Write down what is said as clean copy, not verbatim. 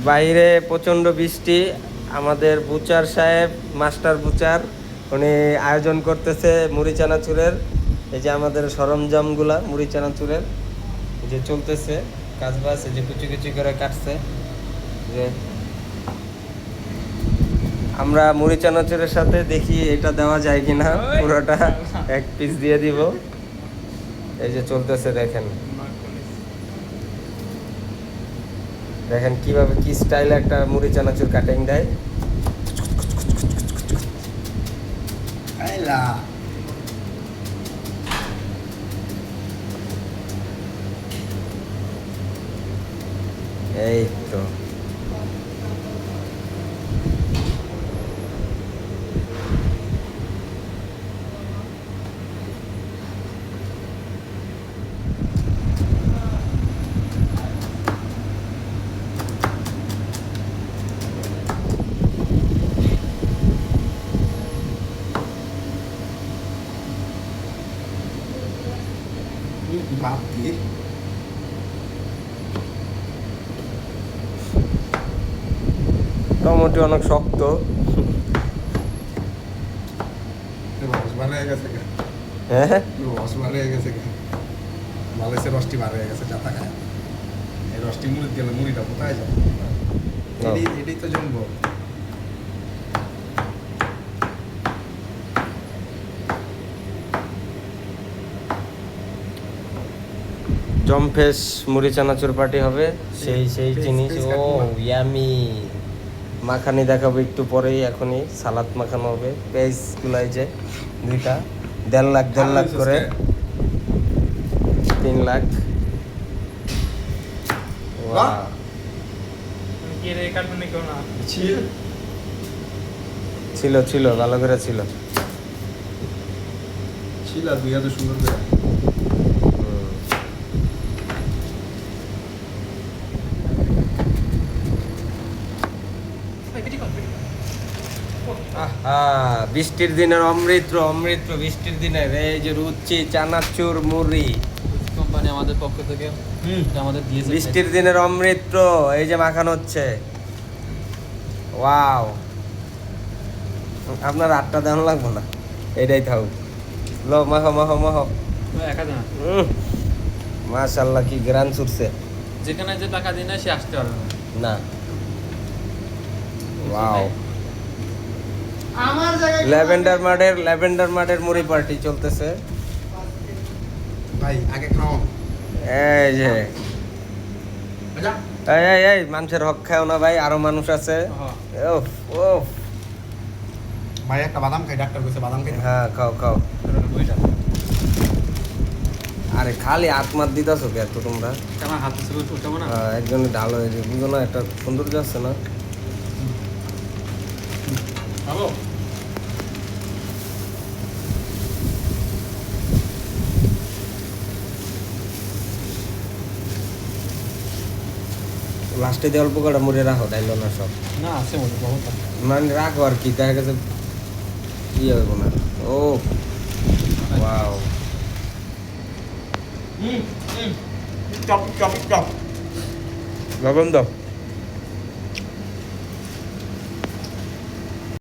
বাইরে প্রচণ্ড বৃষ্টি। আমাদের বুচার সাহেব, মাস্টার বুচার, উনি আয়োজন করতেছে মুড়ি চানাচুরের। এই যে আমাদের সরঞ্জামগুলা মুড়ি চানাচুরের যে চলতেছে কাজবাজ, এই যে কুচি কুচি করে কাটছে। যে আমরা মুড়ি চানাচুরের সাথে দেখি এটা দেওয়া যায় কিনা, পুরোটা এক পিস দিয়ে দিব। এই যে চলতেছে, দেখেন দেখেন কিভাবে কি স্টাইলে একটা মুড়ি চানাচুর কাটিং দেয়। এই তো টমেটো অনেক শক্ত। হ্যাঁ মালেসের রসটি বার হয়ে গেছে, চাতা খায় এই রসটি মুড়ি দিলে মুড়িটা কোথায় যায়? এটাই তো জমবো। জম্পেশ মুড়ি চানাচুর পার্টি হবে, সেই সেই জিনিস। ও ইয়ামি মাখানি দেখাবো একটু পরেই, এখনই সালাদ মাখানো হবে। পেঁয়াজ গুলাই যে দুইটা 1.5 লাখ করে 3 লাখ। ওয়াও, ছিল ছিল ভালো করে ছিল। দুই হাতে সুন্দর করে বৃষ্টির দিনের অমৃত অমৃত, বৃষ্টির দিনের এই যে রুচি চানাচুর মুড়ি কোম্পানি আমাদের পক্ষ থেকে আমাদের দিয়েছে। বৃষ্টির দিনের অমৃত এই যে মাখানো হচ্ছে। ওয়াও, আপনার 8টা দাম লাগবো না, এটাই থাকুক। লো মাখো মাখো মাখো। মাশাআল্লাহ কি গ্রান ছুটছে। যেখানে যে টাকা দিই না সে আসতে পারবে না। না, ওয়াও, ল্যাভেন্ডার মাঠের মুড়ি পার্টি চলতেছে। ভাই আগে খাও। এই যে এই মানুষের হক খাও না ভাই, আরো মানুষ আছে। ওফ ওফ, ভাই একটা বাদাম খাই, ডাক্তার কইছে বাদাম খাই। হ্যাঁ খাও খাও। আরে খালি আত্মার দিতেছো কে এত তোমরা? আমার হাতে ছিল উঠাবো না। একজন ঢালো, এই যে বুঝো না একটা সৌন্দর্য আছে না। খাবো লাস্টে দিয়ে অল্প কটা মুড়ে রাখো, ডাইলো না সব। না আছে মনে বহুত আছে। মানে রাখো আর কি, দেখা গেছে ইয়ে হইব না। ও ওয়াও, চপ চপ চপ লবণ দাও।